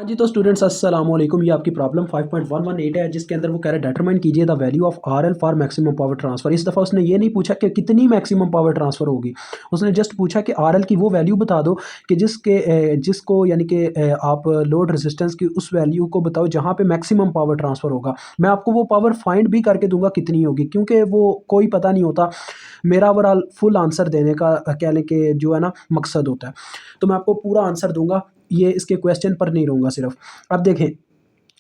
हाँ जी, तो स्टूडेंट्स अस्सलाम वालेकुम। ये आपकी प्रॉब्लम 5.118 है, जिसके अंदर वो कह रहा है डिटरमाइन कीजिए the value of RL for maximum power transfer. इस दफ़ा उसने ये नहीं पूछा कि कितनी मैक्सिमम पावर ट्रांसफर होगी, उसने जस्ट पूछा कि आरएल की वो वैल्यू बता दो कि जिसको यानी कि आप लोड रेजिस्टेंस की उस वैल्यू को बताओ जहाँ पे मैक्सिमम पावर ट्रांसफ़र होगा। मैं आपको वो पावर फाइंड भी करके दूंगा कितनी होगी, क्योंकि वो कोई पता नहीं होता। मेरा ओवरऑल फुल आंसर देने का कह लें कि जो है ना मकसद होता है। तो मैं आपको पूरा आंसर दूंगा, ये इसके क्वेश्चन पर नहीं रहूँगा सिर्फ। अब देखें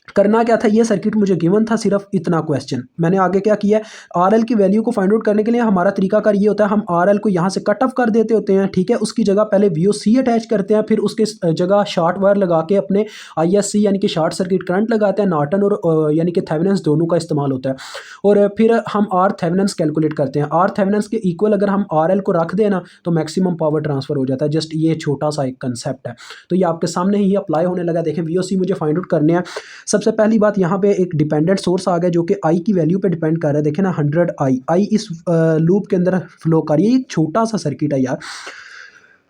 करना क्या था, ये सर्किट मुझे गिवन था, सिर्फ इतना क्वेश्चन। मैंने आगे क्या किया, आरएल की वैल्यू को फाइंड आउट करने के लिए हमारा तरीकाकार ये होता है, हम आरएल को यहाँ से कट ऑफ कर देते होते हैं, ठीक है। उसकी जगह पहले वीओसी अटैच करते हैं, फिर उसके जगह शॉर्ट वायर लगा के अपने आईएससी यानी कि शॉर्ट सर्किट करंट लगाते हैं। नॉर्टन और यानी कि थेवेनिन्स दोनों का इस्तेमाल होता है। और फिर हम आर थेवेनिन्स कैलकुलेट करते हैं। आर थेवेनिन्स के इक्वल अगर हम आरएल को रख देना तो मैक्सिमम पावर ट्रांसफर हो जाता है। जस्ट ये छोटा सा एक कंसेप्ट है, तो ये आपके सामने ही अप्लाई होने लगा। देखें वीओसी मुझे फाइंड आउट करने हैं। सबसे पहली बात, यहाँ पे एक डिपेंडेंट सोर्स आ गया जो कि आई की वैल्यू पे डिपेंड कर रहा है। देखें ना 100 आई इस लूप के अंदर फ्लो कर रही है। एक छोटा सा सर्किट है यार।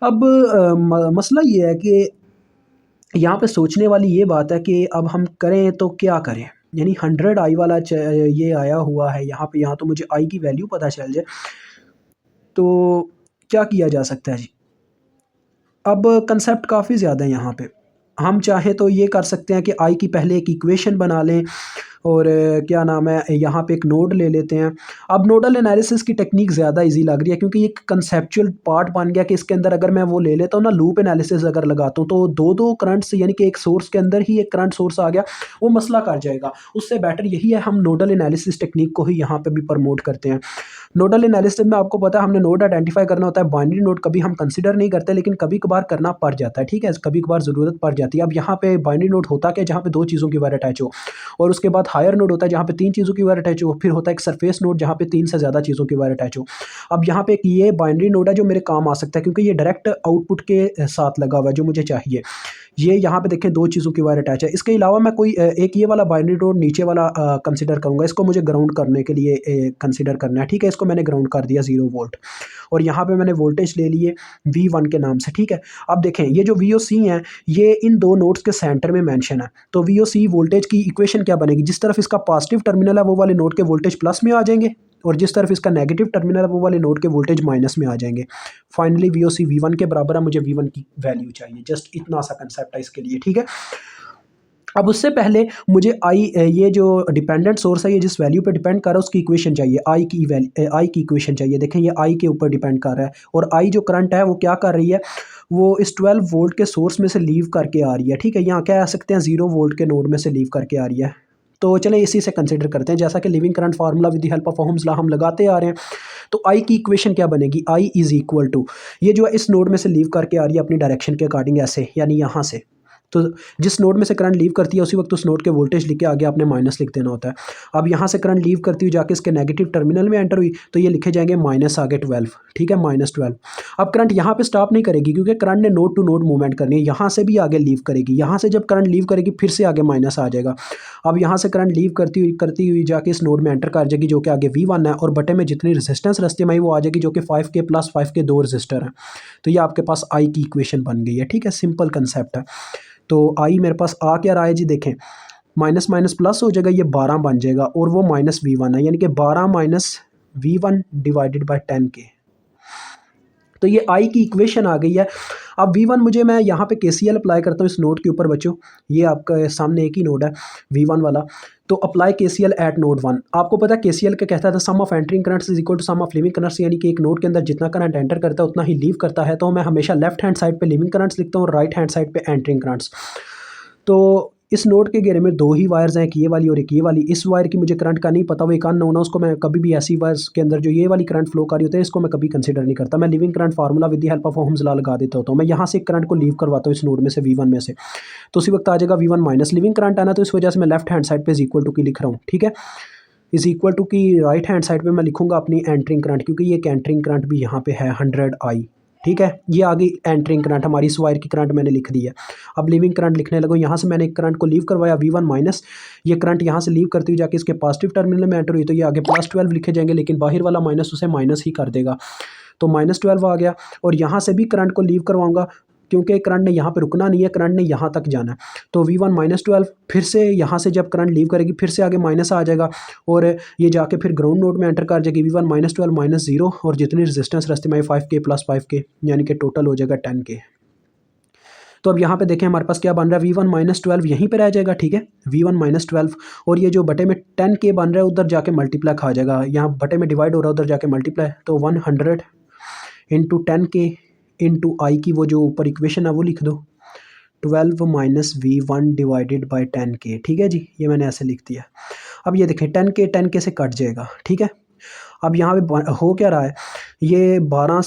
अब मसला ये है कि यहाँ पे सोचने वाली ये बात है कि अब हम करें तो क्या करें। यानी 100 आई वाला ये आया हुआ है यहाँ पे, यहाँ तो मुझे आई की वैल्यू पता चल जाए तो क्या किया जा सकता है जी। अब कंसेप्ट काफ़ी ज़्यादा है यहाँ पे। हम चाहें तो ये कर सकते हैं कि आई की पहले एक इक्वेशन बना लें और क्या नाम है, यहाँ पे एक नोड ले लेते हैं। अब नोडल एनालिसिस की टेक्निक ज़्यादा इजी लग रही है, क्योंकि एक कंसेप्चुअल पार्ट बन गया कि इसके अंदर अगर मैं वो ले लेता हूँ ना, लूप एनालिसिस अगर लगाता हूँ तो दो दो करंट्स यानी कि एक सोर्स के अंदर ही एक करंट सोर्स आ गया, वो मसला कर जाएगा। उससे बेटर यही है हम नोडल एनालिसिस टेक्निक को ही यहाँ पे भी प्रमोट करते हैं। नोडल एनालिसिस में आपको पता है हमने नोड आइडेंटिफाई करना होता है। बाइनरी नोड कभी हम कंसिडर नहीं करते, लेकिन कभी कभार करना पड़ जाता है, ठीक है, कभी कभार ज़रूरत पड़ जाती है। अब यहाँ पे बाइनरी नोड होता क्या, जहाँ पे दो चीज़ों की वायर अटैच हो, और उसके बाद हायर नोड होता है जहाँ पे तीन चीज़ों की वायर अटैच हो, फिर होता है एक सरफेस नोड जहाँ पे तीन से ज़्यादा चीज़ों की वायर अटैच हो। अब यहाँ पे एक ये बाइनरी नोड है जो मेरे काम आ सकता है, क्योंकि ये डायरेक्ट आउटपुट के साथ लगा हुआ है जो मुझे चाहिए। ये यहाँ पे देखें दो चीज़ों की वायर अटैच है। इसके अलावा मैं कोई एक ये वाला बाइनरी नोड नीचे वाला कंसिडर करूँगा। इसको मुझे ग्राउंड करने के लिए कंसिडर करना है, ठीक है। इसको मैंने ग्राउंड कर दिया 0 वोल्ट, और यहाँ पे मैंने वोल्टेज ले लिए V1 के नाम से, ठीक है। अब देखें ये जो VOC है ये इन दो नोड्स के सेंटर में मेंशन है। तो VOC वोल्टेज की इक्वेशन क्या बनेगी, जिस तरफ इसका पॉजिटिव टर्मिनल है वो वाले नोड के वोल्टेज प्लस में आ जाएंगे, और जिस तरफ इसका नेगेटिव टर्मिनल है वो वाले नोड के वोल्टेज माइनस में आ जाएंगे। फाइनली VOC V1 के बराबर है, मुझे V1 की वैल्यू चाहिए। जस्ट इतना सा कंसेप्ट है इसके लिए, ठीक है। अब उससे पहले मुझे आई ये जो डिपेंडेंट सोर्स है ये जिस वैल्यू पे डिपेंड कर रहा है उसकी इक्वेशन चाहिए। आई की इक्वेशन चाहिए। देखें ये आई के ऊपर डिपेंड कर रहा है, और आई जो करंट है वो क्या कर रही है, वो इस 12 वोल्ट के सोर्स में से लीव करके आ रही है, ठीक है। यहाँ क्या आ सकते हैं 0 वोल्ट के नोड में से लीव करके आ रही है। तो चलें इसी से कंसिडर करते हैं। जैसा कि leaving current formula with the help of Ohm's law हम लगाते आ रहे हैं, तो आई की इक्वेशन क्या बनेगी, आई इज इक्वल टू, ये जो है इस नोड में से लीव करके आ रही है अपनी डायरेक्शन के अकॉर्डिंग ऐसे, यानी यहाँ से। तो जिस नोड में से करंट लीव करती है उसी वक्त उस नोड के वोल्टेज लिख के आगे आपने माइनस लिख देना होता है। अब यहाँ से करंट लीव करती हुई जाके इसके नेगेटिव टर्मिनल में एंटर हुई तो ये लिखे जाएंगे माइनस आगे 12, ठीक है, -12। अब करंट यहाँ पे स्टॉप नहीं करेगी, क्योंकि करंट ने नोड टू नोड मूवमेंट करनी है। यहाँ से भी आगे लीव करेगी, यहाँ से जब करंट लीव करेगी फिर से आगे माइनस आ जाएगा। अब यहाँ से करंट लीव करती हुई जाके इस नोड में एंटर कर जाएगी जो कि आगे V1 है, और बटे में जितनी रेजिस्टेंस रस्ते में आई वो आ जाएगी जो कि 5K + 5 के दो रजिस्टर हैं। तो ये आपके पास आई की इक्वेशन बन गई है, ठीक है। सिंपल कंसेप्ट है। तो आई मेरे पास आ क्या रहा है जी, देखें माइनस माइनस प्लस हो जाएगा, ये 12 बन जाएगा, और वो -V1 है, यानी कि 12 - V1 डिवाइडेड बाय 10K। तो ये आई की इक्वेशन आ गई है। अब V1 मुझे, मैं यहाँ पे KCL अप्लाई करता हूँ इस नोड के ऊपर बच्चों। ये आपका सामने एक ही नोड है V1 वाला, तो अप्लाई KCL एट नोड 1। आपको पता है KCL क्या कहता था, sum of entering currents is equal to sum of leaving currents, यानी कि एक नोड के अंदर जितना करंट एंटर करता है उतना ही लीव करता है। तो मैं हमेशा लेफ्ट हैंड साइड पे लिविंग करंट्स लिखता हूँ और राइट हैंड साइड पे एंटरिंग करंट्स। तो इस नोड के घेरे में दो ही वायर्स हैं, एक ये वाली और एक ये वाली। इस वायर की मुझे करंट का नहीं पता, वो एक अननोन है, उसको मैं कभी भी ऐसी वायर्स के अंदर जो ये वाली करंट फ्लो कर रही होती है इसको मैं कभी कंसीडर नहीं करता। मैं leaving current formula with the help of Ohm's law लगा देता होता हूँ। मैं यहाँ से करंट को लीव करवाता हूँ इस नोड में से V1 में से, तो उसी वक्त आ जाएगा V1 माइनस लिविंग करंट आना, तो इस वजह से मैं लेफ्ट हैंड साइड पे इज इक्वल टू की लिख रहा हूँ, ठीक है। इज इक्वल टू की राइट हैंड साइड पे मैं लिखूंगा अपनी एंटरिंग करंट, क्योंकि ये एक एंटरिंग करंट भी यहाँ पे है 100 आई, ठीक है। ये आगे एंटरिंग करंट हमारी इस वायर की करंट मैंने लिख दी है। अब लिविंग करंट लिखने लगो। यहाँ से मैंने एक करंट को लीव करवाया V1 माइनस, ये करंट यहाँ से लीव करती हुई जाके इसके पॉजिटिव टर्मिनल में एंटर हुई, तो ये आगे +12 लिखे जाएंगे, लेकिन बाहर वाला माइनस उसे माइनस ही कर देगा, तो -12 आ गया। और यहाँ से भी करंट को लीव करवाऊंगा क्योंकि करंट ने यहाँ पे रुकना नहीं है, करंट ने यहाँ तक जाना है। तो V1 -12 फिर से यहाँ से जब करंट लीव करेगी फिर से आगे माइनस आ जाएगा और ये जाके फिर ग्राउंड नोड में एंटर कर जाएगी V1 -12 -0 और जितनी रेजिस्टेंस रास्ते में 5K + 5K यानी कि टोटल हो जाएगा 10K। तो अब यहाँ पे देखें हमारे पास क्या बन रहा है, V1 -12 यहीं पे रह जाएगा, ठीक है, V1 -12 और ये जो बटे में 10K बन रहा है उधर जाके मल्टीप्लाई खा जाएगा, यहाँ बटे में डिवाइड हो रहा है उधर जाके मल्टीप्लाई, तो 100 इंटू 10K इंटू आई की वो जो ऊपर इक्वेशन है वो लिख दो, 12 - V1 डिवाइडेड बाई 10K, ठीक है जी, ये मैंने ऐसे लिख दिया। अब ये देखें 10K से कट जाएगा, ठीक है। अब यहाँ पे हो क्या रहा है, ये 12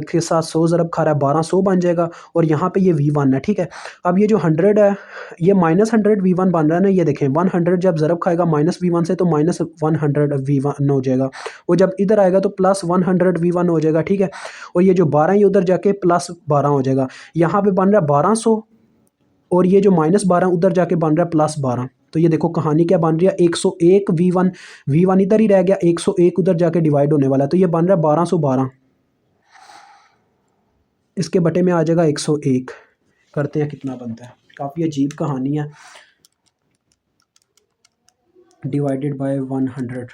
के साथ 100 ज़रब खा रहा है, 1200 बन जाएगा और यहाँ पे ये V1 है, ठीक है। अब ये जो 100 है ये -100 V1 बन रहा है ना, ये देखें 100 जब ज़रब खाएगा -V1 से तो -100 V1 हो जाएगा, वो जब इधर आएगा तो +100 V1 हो जाएगा, ठीक है। और ये जो 12 है उधर जाके +12 हो जाएगा, यहाँ पे बन रहा है 1200 और ये जो -12 उधर जाके बन रहा है +12। तो ये देखो कहानी क्या बन रही है, 101 V1 इधर ही रह गया, 101 उधर जाके डिवाइड होने वाला है, तो ये बन रहा है 1212, इसके बटे में आ जाएगा 101। करते हैं कितना बनता है, काफ़ी अजीब कहानी है, डिवाइडेड बाय 101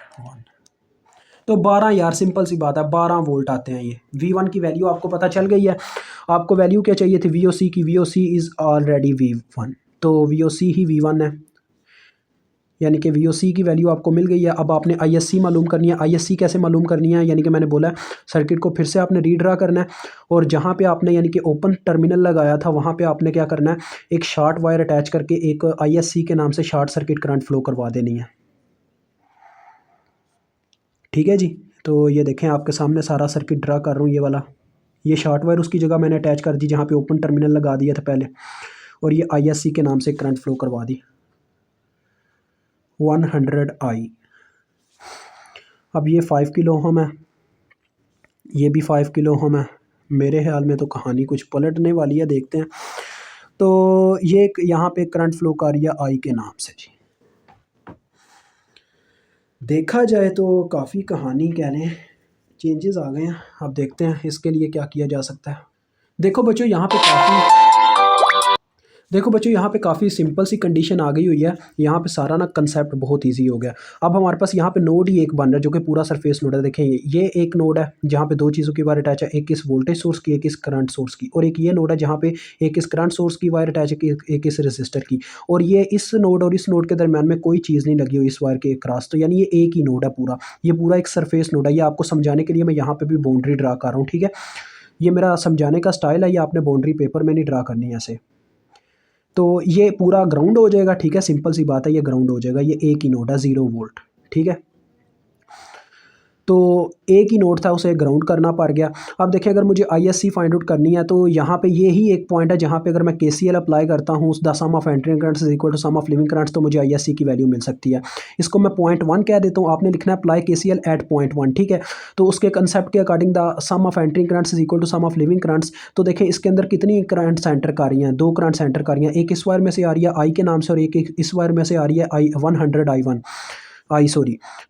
तो 12 यार, सिंपल सी बात है, 12 वोल्ट आते हैं। ये V1 की वैल्यू आपको पता चल गई है। आपको वैल्यू क्या चाहिए थी VOC की, VOC इज़ ऑलरेडी V1, तो VOC ही V1 है, यानी कि VOC की वैल्यू आपको मिल गई है। अब आपने ISC मालूम करनी है। ISC कैसे मालूम करनी है, यानी कि मैंने बोला सर्किट को फिर से आपने रीड्रा करना है और जहाँ पे आपने यानी कि ओपन टर्मिनल लगाया था वहाँ पे आपने क्या करना है, एक शॉर्ट वायर अटैच करके एक ISC के नाम से शॉर्ट सर्किट करंट फ्लो करवा देनी है, ठीक है जी। तो ये देखें आपके सामने सारा सर्किट ड्रा कर रहा हूँ, ये वाला, ये शॉर्ट वायर उसकी जगह मैंने अटैच कर दी जहाँ पे ओपन टर्मिनल लगा दिया था पहले, और ये ISC के नाम से करंट फ्लो करवा दी 100I। अब ये 5 किलो ओम है, ये भी 5 किलो ओम है, मेरे ख्याल में तो कहानी कुछ पलटने वाली है, देखते हैं। तो ये यहाँ पे करंट फ्लो कर रही है आई के नाम से जी। देखा जाए तो काफ़ी कहानी कह लें चेंजेस आ गए हैं। अब देखते हैं इसके लिए क्या किया जा सकता है। देखो बच्चों यहाँ पे काफ़ी सिंपल सी कंडीशन आ गई हुई है। यहाँ पे सारा ना कंसेप्ट बहुत इजी हो गया। अब हमारे पास यहाँ पे नोड ही एक बन रहा है जो कि पूरा सरफेस नोड है। देखें ये एक नोड है जहाँ पे दो चीज़ों की वायर अटैच है, एक इस वोल्टेज सोर्स की, एक इस करंट सोर्स की, और एक ये नोड है जहाँ पे एक इस करंट सोर्स की वायर अटैच है, एक इस रजिस्टर की, और ये इस नोड और इस नोड के दरम्यान में कोई चीज़ नहीं लगी हुई इस वायर के क्रॉस। तो यानी ये एक ही नोड है पूरा, ये पूरा एक सरफेस नोड है। ये आपको समझाने के लिए मैं यहाँ पर भी बाउंड्री ड्रा कर रहा हूँ, ठीक है। ये मेरा समझाने का स्टाइल है, ये आपने बाउंड्री पेपर में नहीं ड्रा करनी है ऐसे। तो ये पूरा ग्राउंड हो जाएगा, ठीक है, सिंपल सी बात है, ये ग्राउंड हो जाएगा, ये एक ही नोड है 0 वोल्ट, ठीक है। तो एक ही नोड था उसे ग्राउंड करना पड़ गया। अब देखिए अगर मुझे ISC फाइंड आउट करनी है तो यहाँ पे ये ही एक पॉइंट है जहाँ पे अगर मैं KCL अप्लाई करता हूँ the sum of entering currents is equal to sum of leaving currents, तो मुझे ISC की वैल्यू मिल सकती है। इसको मैं पॉइंट 1 कह देता हूँ, आपने लिखना है अप्लाई KCL एट पॉइंट 1, ठीक है। तो उसके कंसेप्ट के according the sum of entering currents is equal to sum of leaving currents. तो देखिए इसके अंदर कितनी करंट सेंटर कर रही हैं, 2 करंट सेंटर कर रही हैं, एक इस वायर में से आ रही है I के नाम से और एक इस वायर में से आ रही है 100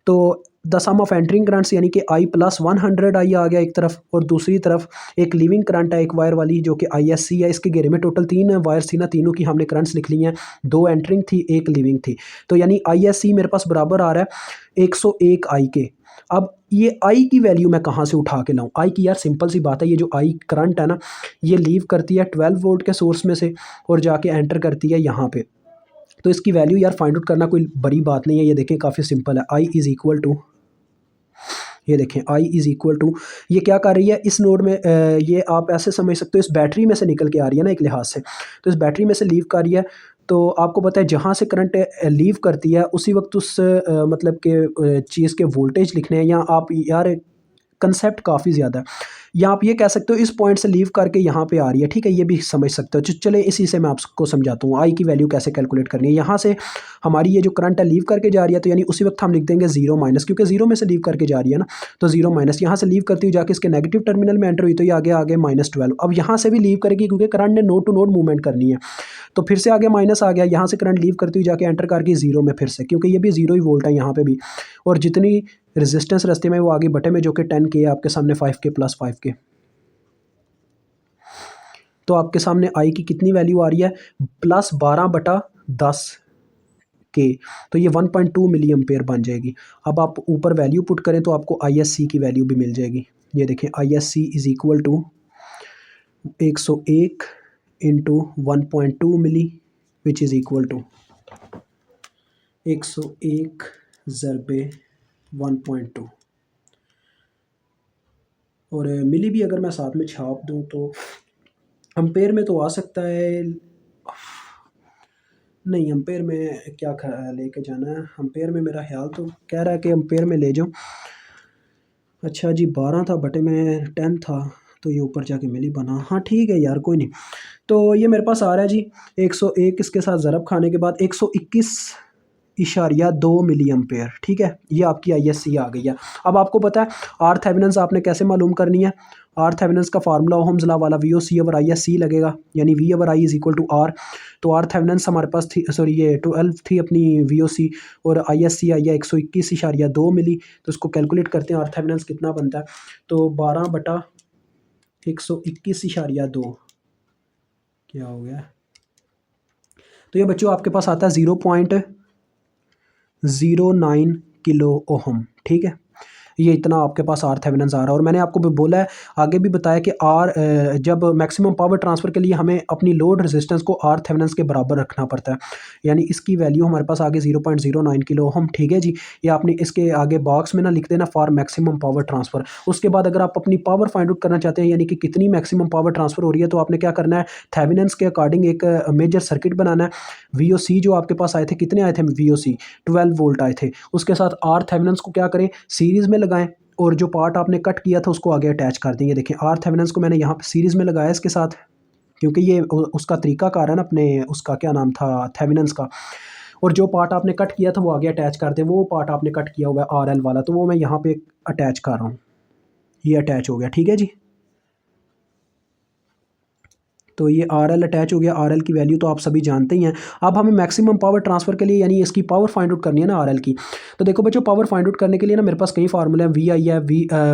तो the sum of entering currents यानी कि I + 100I आ गया एक तरफ, और दूसरी तरफ एक लिविंग करंट है एक वायर वाली जो कि ISC है। इसके घेरे में टोटल 3 वायर्स थी ना, तीनों की हमने करंट्स लिख ली हैं, 2 एंट्रिंग थी, 1 लिविंग थी। तो यानी ISC मेरे पास बराबर आ रहा है 101 I के। अब ये I की वैल्यू मैं कहाँ से उठा के लाऊं? I की यार सिंपल सी बात है, ये जो I करंट है ना, ये लीव करती है 12 वोल्ट के सोर्स में से और जाके एंटर करती है यहाँ पे। तो इसकी वैल्यू यार फाइंड आउट करना कोई बड़ी बात नहीं है, ये देखें काफ़ी सिंपल है। I इज़ इक्वल टू, ये देखें I इज़ इक्वल टू, ये क्या कर रही है इस नोड में, ये आप ऐसे समझ सकते हो इस बैटरी में से निकल के आ रही है ना एक लिहाज से, तो इस बैटरी में से लीव कर रही है। तो आपको पता है जहाँ से करंट लीव करती है उसी वक्त उस मतलब के चीज़ के वोल्टेज लिखने हैं, या आप यार कंसेप्ट काफ़ी ज़्यादा है, या आप ये कह सकते हो इस पॉइंट से लीव करके यहाँ पे आ रही है, ठीक है, ये भी समझ सकते हो। चले इसी से मैं आपको समझाता हूँ आई की वैल्यू कैसे कैलकुलेट करनी है। यहाँ से हमारी ये जो करंट है लीव करके जा रही है, तो यानी उसी वक्त हम लिख देंगे 0 माइनस, क्योंकि 0 में से लीव करके जा रही है ना, तो 0 माइनस, यहाँ से लीव करती हुई जाके इसके नेगेटिव टर्मिनल में एंटर हुई तो ये आगे आगे -12। अब यहाँ से भी लीव करेगी क्योंकि करंट ने नोड टू नोड मूवमेंट करनी है, तो फिर से आगे माइनस आ गया, यहाँ से करंट लीव करती हुई जाके एंटर करके 0 में फिर से, क्योंकि ये भी 0 ही वोल्ट है यहाँ पे भी, और जितनी रेजिस्टेंस रास्ते में वो आगे बटे में जो कि 10K है आपके सामने 5K + 5K। तो आपके सामने आई की कितनी वैल्यू आ रही है, +12/10 के, तो ये 1.2 मिली एम्पेयर बन जाएगी। अब आप ऊपर वैल्यू पुट करें तो आपको ISC की वैल्यू भी मिल जाएगी। ये देखें ISC is equal to 101 into 1.2 milli which is equal to 101 ज़रबे 1.2, और मिली भी अगर मैं साथ में छाप दूं तो एम्पेयर में तो आ सकता है, नहीं एम्पेयर में क्या लेके जाना है, एम्पेयर में मेरा ख्याल तो कह रहा है कि एम्पेयर में ले जाओ। अच्छा जी 12 था बटे में 10 था, तो ये ऊपर जाके मिली बना, हाँ ठीक है यार कोई नहीं। तो ये मेरे पास आ रहा है जी 101, इसके साथ ज़रब खाने के बाद 121.2 मिली एम्पेयर, ठीक है, ये आपकी ISC आ गई है। अब आपको पता है आर थेवेनिन्स आपने कैसे मालूम करनी है, आर थेवेनिन्स का फार्मूला ओहम्स लॉ वाला VOC ओवर ISC लगेगा, यानी V over I is equal to R। तो आर थेवेनिन्स हमारे पास थी, सॉरी ये 12 थी अपनी VOC, और ISC आई है 121.2 मिली। तो इसको कैलकुलेट करते हैं आर थेवेनिन्स कितना बनता है, तो 12/121.2 क्या हो गया, तो ये बच्चों आपके पास आता है 0.09 किलो ओहम, ठीक है। ये इतना आपके पास आर थेवेनिन्स आ रहा है। और मैंने आपको भी बोला है, आगे भी बताया कि जब मैक्सिमम पावर ट्रांसफ़र के लिए हमें अपनी लोड रेजिस्टेंस को आर थेवेनिन्स के बराबर रखना पड़ता है, यानी इसकी वैल्यू हमारे पास आगे 0.09 किलो ओहम, ठीक है जी। ये आपने इसके आगे बॉक्स में ना लिख देना फॉर मैक्सिमम पावर ट्रांसफ़र। उसके बाद अगर आप अपनी पावर फाइंड आउट करना चाहते हैं, यानी कि कितनी मैक्सिमम पावर ट्रांसफ़र हो रही है, तो आपने क्या करना है, थेवेनिन्स के अकॉर्डिंग एक मेजर सर्किट बनाना है। VOC जो आपके पास आए थे, कितने आए थे VOC, 12 वोल्ट आए थे। उसके साथ आर थेवेनिन्स को क्या करें, सीरीज़ में लगाएं, और जो पार्ट आपने कट किया था उसको आगे अटैच कर देंगे। देखें आर थेवेनिन्स को मैंने यहाँ पे सीरीज़ में लगाया इसके साथ, क्योंकि ये उसका तरीका कार है ना अपने, उसका क्या नाम था, थेवेनिन्स का। और जो पार्ट आपने कट किया था वो आगे अटैच कर दें, वो पार्ट आपने कट किया हुआ है RL वाला, तो वो मैं यहाँ पे अटैच कर रहा हूँ, ये अटैच हो गया, ठीक है जी। तो ये RL अटैच हो गया। RL की वैल्यू तो आप सभी जानते ही हैं। अब हमें मैक्सिमम पावर ट्रांसफ़र के लिए यानी इसकी पावर फाइंड आउट करनी है ना RL की। तो देखो बच्चों पावर फाइंड आउट करने के लिए ना मेरे पास कई फार्मूले हैं, VI है,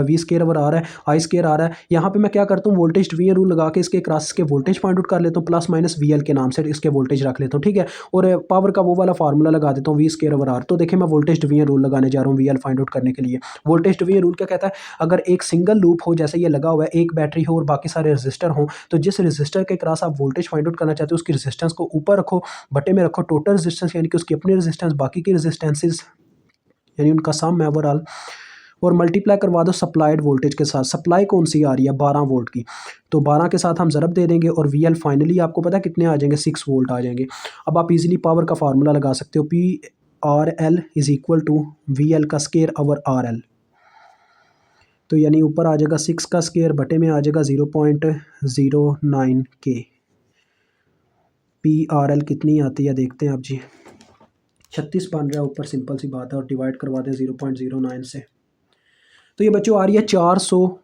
V स्केयर ओवर R है, I स्केयर R है। यहाँ पे मैं क्या करता हूँ, वोल्टेज डिवीजन रूल लगा के इसके क्रॉस के वोल्टेज फाइंड आउट कर लेता हूँ, प्लस माइनस VL के नाम से इसके वोल्टेज रख लेता हूँ, ठीक है। और पावर का वो वाला फार्मूला लगा देता हूँ V स्केयर ओवर R। तो देखिए मैं वोल्टेज डिवीजन रूल लगाने जा रहा हूँ VL फाइंड आउट करने के लिए। वोल्टेज डिवीजन रूल क्या कहता है, अगर एक सिंगल लूप हो, जैसे ये लगा हुआ है, एक बैटरी हो और बाकी सारे रजिस्टर हों, तो जिस रजिस्टर के क्रॉस आप वोल्टेज फाइंड आउट करना चाहते हो उसकी रेजिस्टेंस को ऊपर रखो, बटे में रखो टोटल रेजिस्टेंस, यानी कि उसकी अपनी रेजिस्टेंस बाकी की रेजिस्टेंसेस यानी उनका सम है ओवरऑल, और मल्टीप्लाई करवा दो सप्लाइड वोल्टेज के साथ। सप्लाई कौन सी आ रही है, 12 वोल्ट की, तो 12 के साथ हम ज़रब दे देंगे और VL फाइनली आपको पता है कितने आ जाएंगे, 6 वोल्ट आ जाएंगे। अब आप इजीली पावर का फार्मूला लगा सकते हो, PRL is equal to VL का स्केयर ओवर RL। तो यानी ऊपर आ जाएगा 6 का स्केयर, बटे में आ जाएगा 0.09 के। PRL कितनी आती है देखते हैं आप जी, 36 बन रहा है ऊपर, सिंपल सी बात है, और डिवाइड करवा दें 0.09 से, तो ये बच्चों आ रही है 400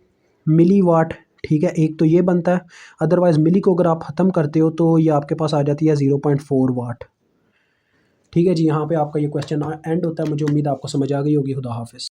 मिली वाट, ठीक है। एक तो ये बनता है, अदरवाइज़ मिली को अगर आप ख़त्म करते हो तो ये आपके पास आ जाती है 0.4 वाट, ठीक है जी। यहाँ पे आपका ये क्वेश्चन एंड होता है। मुझे उम्मीद है आपको समझ आ गई होगी। खुदा हाफिज़।